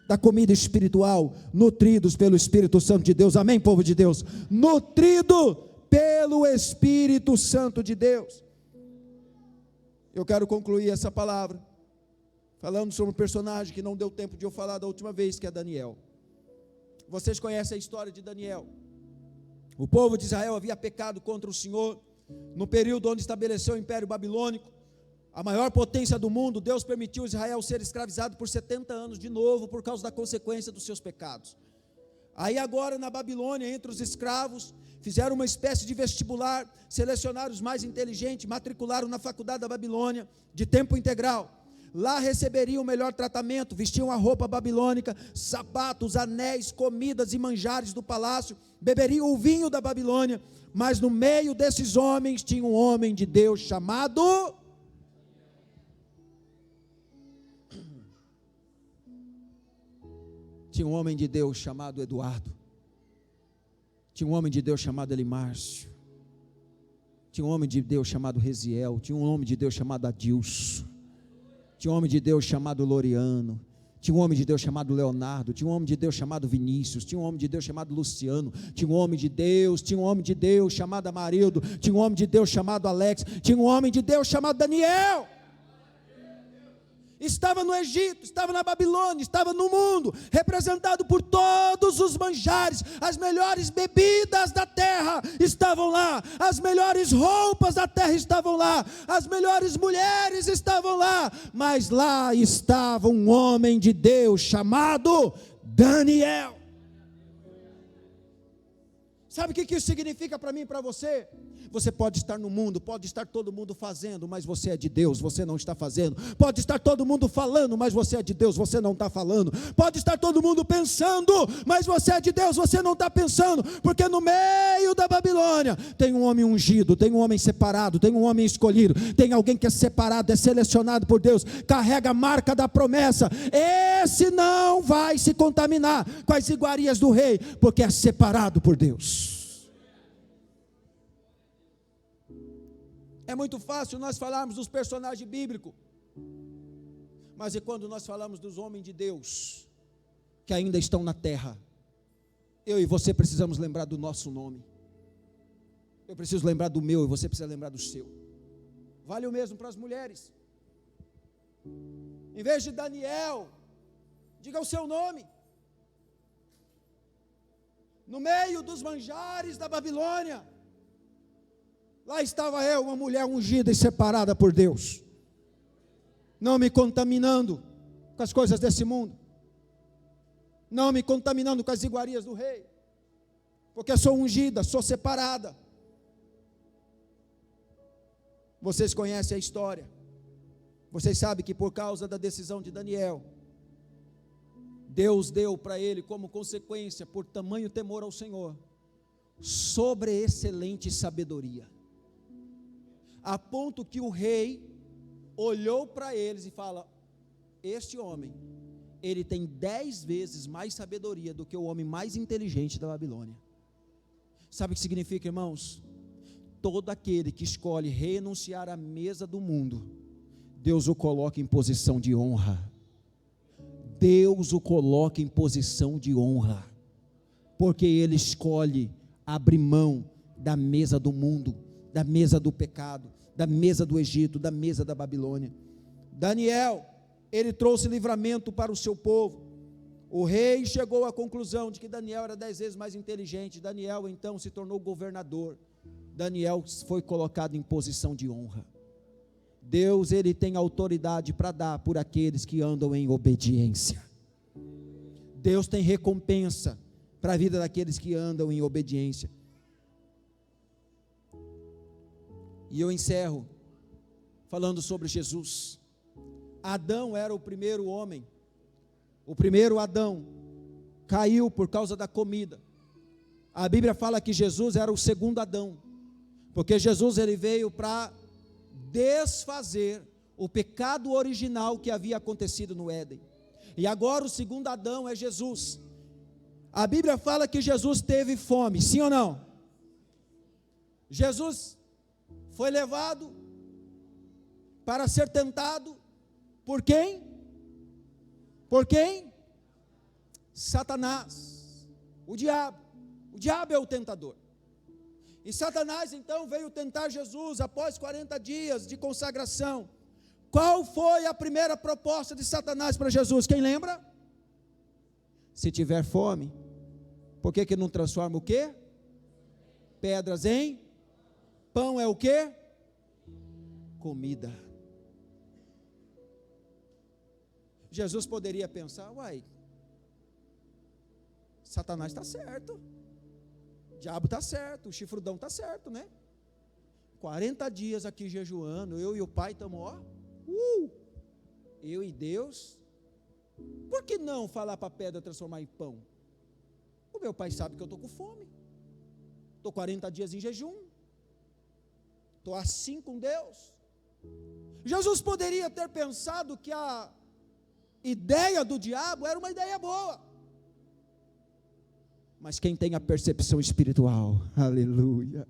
da comida espiritual, nutridos pelo Espírito Santo de Deus. Amém, povo de Deus? Nutrido pelo Espírito Santo de Deus. Eu quero concluir essa palavra falando sobre um personagem que não deu tempo de eu falar da última vez, que é Daniel. Vocês conhecem a história de Daniel. O povo de Israel havia pecado contra o Senhor no período onde estabeleceu o Império Babilônico, a maior potência do mundo. Deus permitiu Israel ser escravizado por 70 anos de novo, por causa da consequência dos seus pecados. Aí agora na Babilônia, entre os escravos, fizeram uma espécie de vestibular, selecionaram os mais inteligentes, matricularam na faculdade da Babilônia, de tempo integral. Lá receberiam o melhor tratamento, vestiam a roupa babilônica, sapatos, anéis, comidas e manjares do palácio, beberiam o vinho da Babilônia. Mas no meio desses homens tinha um homem de Deus chamado... Tinha um homem de Deus chamado Eduardo. Tinha um homem de Deus chamado Elimárcio. Tinha um homem de Deus chamado Resiel. Tinha um homem de Deus chamado Adilson. Tinha um homem de Deus chamado Loriano. Tinha um homem de Deus chamado Leonardo. Tinha um homem de Deus chamado Vinícius. Tinha um homem de Deus chamado Luciano. Tinha um homem de Deus chamado Amarildo. Tinha um homem de Deus chamado Alex. Tinha um homem de Deus chamado Daniel. Estava no Egito, estava na Babilônia, estava no mundo, representado por todos os manjares. As melhores bebidas da terra estavam lá, as melhores roupas da terra estavam lá, as melhores mulheres estavam lá, mas lá estava um homem de Deus chamado Daniel. Sabe o que isso significa para mim e para você? Você pode estar no mundo, pode estar todo mundo fazendo, mas você é de Deus, você não está fazendo. Pode estar todo mundo falando, mas você é de Deus, você não está falando. Pode estar todo mundo pensando, mas você é de Deus, você não está pensando. Porque no meio da Babilônia tem um homem ungido, tem um homem separado, tem um homem escolhido, tem alguém que é separado, é selecionado por Deus, carrega a marca da promessa. Esse não vai se contaminar com as iguarias do rei, porque é separado por Deus. É muito fácil nós falarmos dos personagens bíblicos, mas e quando nós falamos dos homens de Deus, que ainda estão na terra? Eu e você precisamos lembrar do nosso nome. Eu preciso lembrar do meu e você precisa lembrar do seu. Vale o mesmo para as mulheres. Em vez de Daniel, diga o seu nome. No meio dos manjares da Babilônia, lá estava eu, uma mulher ungida e separada por Deus, não me contaminando com as coisas desse mundo, não me contaminando com as iguarias do rei, porque sou ungida, sou separada. Vocês conhecem a história, vocês sabem que por causa da decisão de Daniel, Deus deu para ele como consequência, por tamanho temor ao Senhor, sobreexcelente sabedoria, a ponto que o rei olhou para eles e fala: este homem, ele tem 10 vezes mais sabedoria do que o homem mais inteligente da Babilônia. Sabe o que significa, irmãos? Todo aquele que escolhe renunciar à mesa do mundo, Deus o coloca em posição de honra. Deus o coloca em posição de honra, porque ele escolhe abrir mão da mesa do mundo, da mesa do pecado, da mesa do Egito, da mesa da Babilônia. Daniel, ele trouxe livramento para o seu povo. O rei chegou à conclusão de que Daniel era 10 vezes mais inteligente. Daniel então se tornou governador. Daniel foi colocado em posição de honra. Deus, ele tem autoridade para dar por aqueles que andam em obediência. Deus tem recompensa para a vida daqueles que andam em obediência. E eu encerro falando sobre Jesus. Adão era o primeiro homem, o primeiro Adão caiu por causa da comida. A Bíblia fala que Jesus era o segundo Adão, porque Jesus ele veio para desfazer o pecado original que havia acontecido no Éden. E agora o segundo Adão é Jesus. A Bíblia fala que Jesus teve fome, sim ou não? Jesus foi levado para ser tentado por quem? Por quem? Satanás, o diabo. O diabo é o tentador. E Satanás então veio tentar Jesus após 40 dias de consagração. Qual foi a primeira proposta de Satanás para Jesus? Quem lembra? Se tiver fome, por que não transforma o quê? Pedras em pão. É o quê? Comida. Jesus poderia pensar: uai, Satanás está certo, o diabo está certo, o chifrudão está certo, né? 40 dias aqui jejuando, eu e o pai estamos, eu e Deus, por que não falar para a pedra transformar em pão? O meu pai sabe que eu estou com fome, estou 40 dias em jejum, estou assim com Deus. Jesus poderia ter pensado que a ideia do diabo era uma ideia boa, mas quem tem a percepção espiritual, aleluia,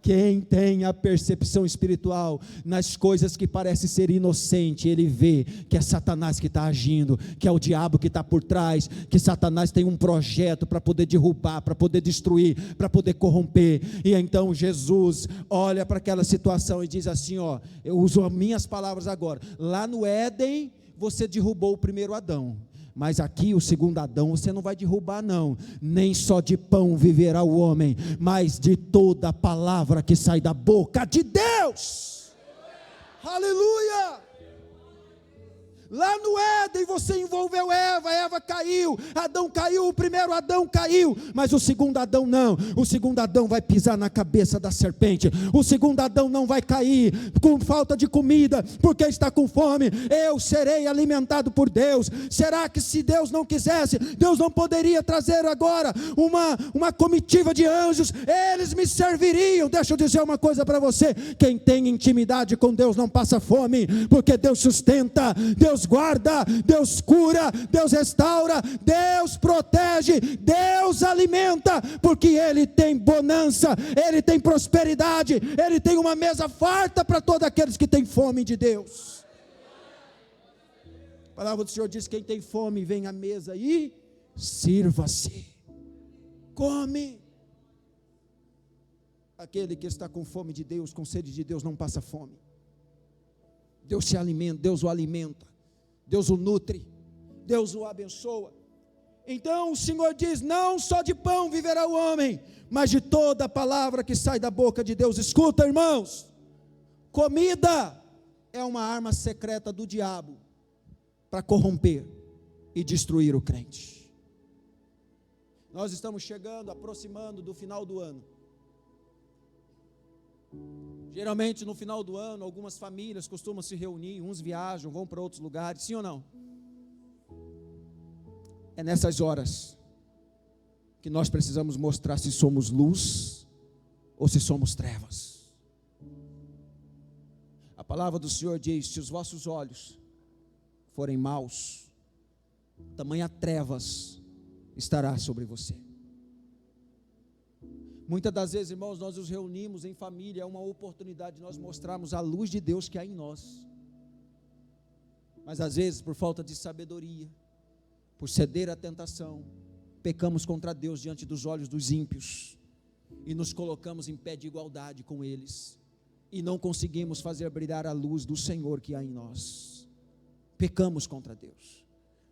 quem tem a percepção espiritual nas coisas que parecem ser inocentes, ele vê que é Satanás que está agindo, que é o diabo que está por trás, que Satanás tem um projeto para poder derrubar, para poder destruir, para poder corromper. E então Jesus olha para aquela situação e diz assim, eu uso as minhas palavras agora, lá no Éden você derrubou o primeiro Adão, mas aqui o segundo Adão você não vai derrubar não, nem só de pão viverá o homem, mas de toda a palavra que sai da boca de Deus. Aleluia! Lá no Éden você envolveu Eva caiu, Adão caiu, o primeiro Adão caiu, mas o segundo Adão não. O segundo Adão vai pisar na cabeça da serpente. O segundo Adão não vai cair com falta de comida, porque está com fome. Eu serei alimentado por Deus. Será que se Deus não quisesse, Deus não poderia trazer agora uma comitiva de anjos? Eles me serviriam. Deixa eu dizer uma coisa para você: quem tem intimidade com Deus não passa fome, porque Deus sustenta, Deus guarda, Deus cura, Deus restaura, Deus protege, Deus alimenta, porque Ele tem bonança, Ele tem prosperidade, Ele tem uma mesa farta para todos aqueles que têm fome de Deus. A palavra do Senhor diz: quem tem fome, vem à mesa e sirva-se, come. Aquele que está com fome de Deus, com sede de Deus, não passa fome. Deus se alimenta, Deus o alimenta, Deus o nutre, Deus o abençoa. Então o Senhor diz: não só de pão viverá o homem, mas de toda a palavra que sai da boca de Deus. Escuta, irmãos, comida é uma arma secreta do diabo para corromper e destruir o crente. Nós estamos chegando, aproximando do final do ano. Geralmente no final do ano, algumas famílias costumam se reunir, uns viajam, vão para outros lugares, sim ou não? É nessas horas que nós precisamos mostrar se somos luz ou se somos trevas. A palavra do Senhor diz: se os vossos olhos forem maus, tamanha trevas estará sobre você. Muitas das vezes, irmãos, nós nos reunimos em família, é uma oportunidade de nós mostrarmos a luz de Deus que há em nós. Mas às vezes, por falta de sabedoria, por ceder à tentação, pecamos contra Deus diante dos olhos dos ímpios, e nos colocamos em pé de igualdade com eles, e não conseguimos fazer brilhar a luz do Senhor que há em nós. Pecamos contra Deus,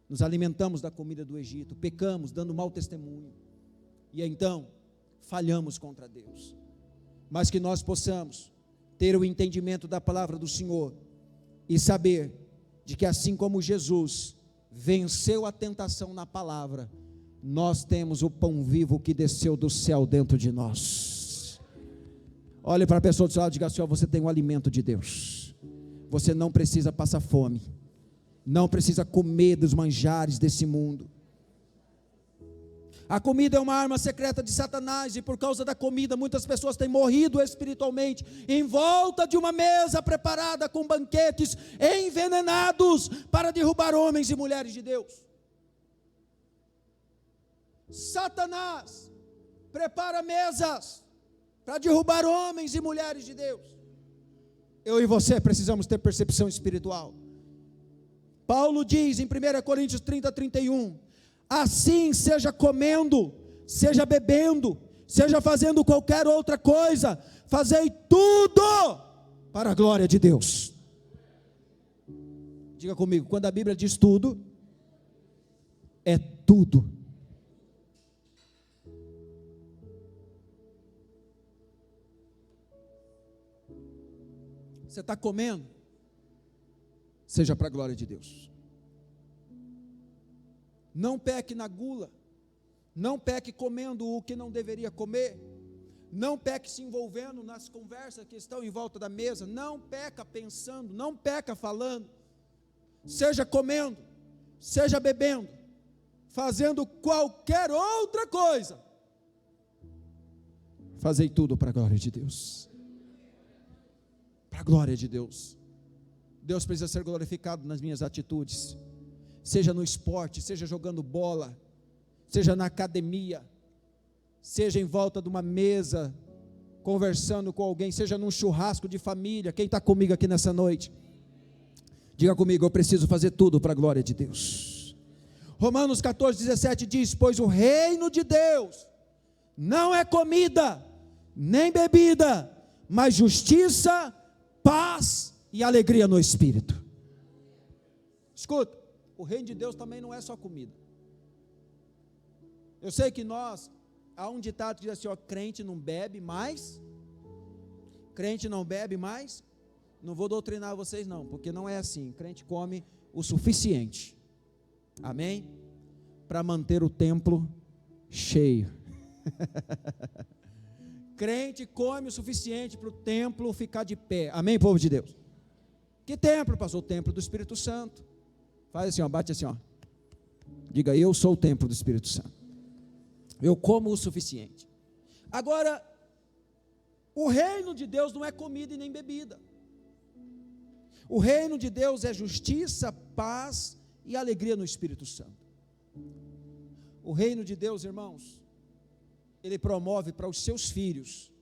nos alimentamos da comida do Egito, pecamos dando mau testemunho, e então falhamos contra Deus. Mas que nós possamos ter o entendimento da palavra do Senhor e saber de que assim como Jesus venceu a tentação na palavra, nós temos o pão vivo que desceu do céu dentro de nós. Olhe para a pessoa do seu lado e diga assim: ó, você tem o alimento de Deus, você não precisa passar fome, não precisa comer dos manjares desse mundo. A comida é uma arma secreta de Satanás, e por causa da comida muitas pessoas têm morrido espiritualmente, em volta de uma mesa preparada com banquetes envenenados para derrubar homens e mulheres de Deus. Satanás prepara mesas para derrubar homens e mulheres de Deus. Eu e você precisamos ter percepção espiritual. Paulo diz em 1 Coríntios 30:31, assim, seja comendo, seja bebendo, seja fazendo qualquer outra coisa, fazei tudo para a glória de Deus. Diga comigo, quando a Bíblia diz tudo, é tudo. Você está comendo, seja para a glória de Deus. Não peque na gula, não peque comendo o que não deveria comer, não peque se envolvendo nas conversas que estão em volta da mesa, não peca pensando, não peca falando, seja comendo, seja bebendo, fazendo qualquer outra coisa, fazei tudo para a glória de Deus, para a glória de Deus. Deus precisa ser glorificado nas minhas atitudes, seja no esporte, seja jogando bola, seja na academia, seja em volta de uma mesa, conversando com alguém, seja num churrasco de família. Quem está comigo aqui nessa noite? Diga comigo, eu preciso fazer tudo para a glória de Deus. Romanos 14:17 diz: pois o reino de Deus não é comida, nem bebida, mas justiça, paz e alegria no Espírito. Escuta, o reino de Deus também não é só comida. Eu sei que há um ditado que diz assim, ó, crente não bebe mais, não vou doutrinar vocês não, porque não é assim. Crente come o suficiente, amém? Para manter o templo cheio. Crente come o suficiente para o templo ficar de pé, amém, povo de Deus? Que templo, pastor? O templo do Espírito Santo. Faz assim, ó, bate assim, ó. Diga, eu sou o templo do Espírito Santo. Eu como o suficiente. Agora, o reino de Deus não é comida e nem bebida. O reino de Deus é justiça, paz e alegria no Espírito Santo. O reino de Deus, irmãos, ele promove para os seus filhos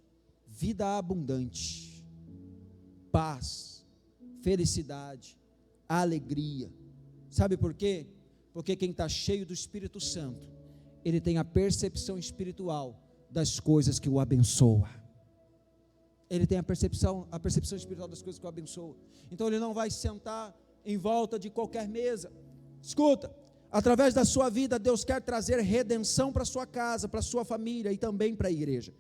vida abundante, paz, felicidade, alegria. Sabe por quê? Porque quem está cheio do Espírito Santo, ele tem a percepção espiritual das coisas que o abençoa. Ele tem a percepção espiritual das coisas que o abençoa. Então ele não vai sentar em volta de qualquer mesa. Escuta, através da sua vida, Deus quer trazer redenção para a sua casa, para a sua família e também para a igreja.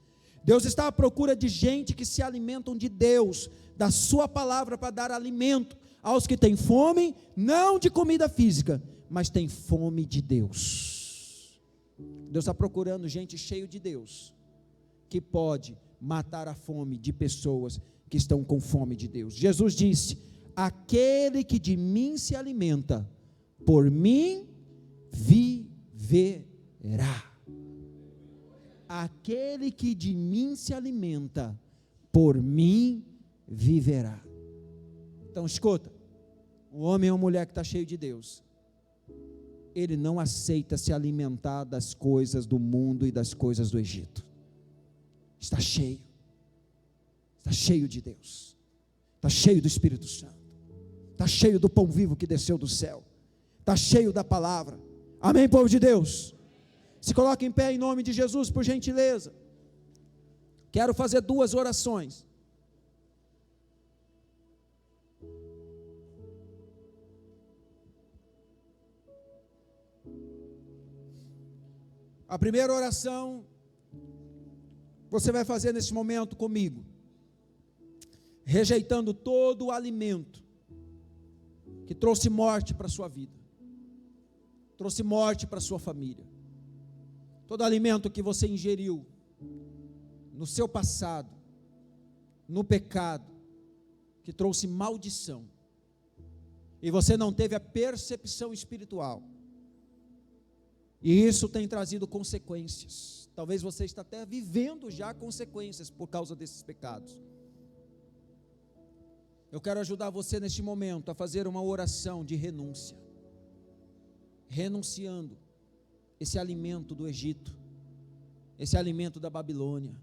Deus está à procura de gente que se alimentam de Deus, da sua palavra, para dar alimento aos que têm fome, não de comida física, mas têm fome de Deus. Deus está procurando gente cheia de Deus, que pode matar a fome de pessoas que estão com fome de Deus. Jesus disse: aquele que de mim se alimenta, por mim viverá. Aquele que de mim se alimenta, por mim viverá. Então escuta, um homem ou mulher que está cheio de Deus, ele não aceita se alimentar das coisas do mundo e das coisas do Egito. Está cheio de Deus, está cheio do Espírito Santo, está cheio do pão vivo que desceu do céu, está cheio da palavra, amém, povo de Deus? Se coloque em pé em nome de Jesus, por gentileza. Quero fazer 2 orações. A primeira oração, você vai fazer nesse momento comigo, rejeitando todo o alimento que trouxe morte para a sua vida, trouxe morte para a sua família, todo alimento que você ingeriu no seu passado, no pecado, que trouxe maldição, e você não teve a percepção espiritual, e isso tem trazido consequências. Talvez você está até vivendo já consequências por causa desses pecados. Eu quero ajudar você neste momento a fazer uma oração de renúncia, renunciando esse alimento do Egito, esse alimento da Babilônia,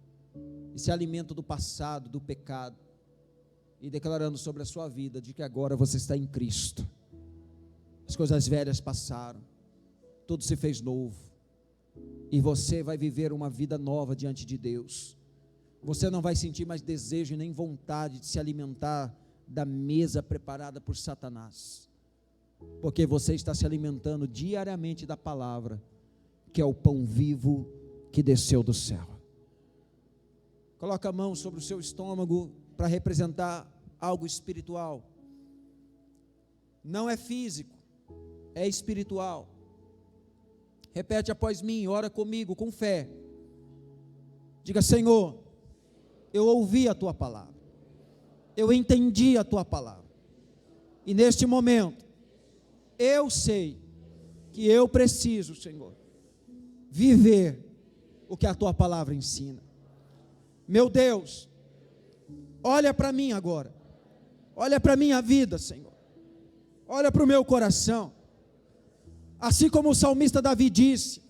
esse alimento do passado, do pecado, e declarando sobre a sua vida de que agora você está em Cristo. As coisas velhas passaram, tudo se fez novo, e você vai viver uma vida nova diante de Deus. Você não vai sentir mais desejo nem vontade de se alimentar da mesa preparada por Satanás, porque você está se alimentando diariamente da palavra, que é o pão vivo que desceu do céu. Coloca a mão sobre o seu estômago para representar algo espiritual. Não é físico, é espiritual. Repete após mim, ora comigo com fé. Diga: Senhor, eu ouvi a tua palavra, eu entendi a tua palavra, e neste momento eu sei que eu preciso, Senhor, viver o que a tua palavra ensina. Meu Deus, olha para mim agora, olha para a minha vida, Senhor, olha para o meu coração, assim como o salmista Davi disse: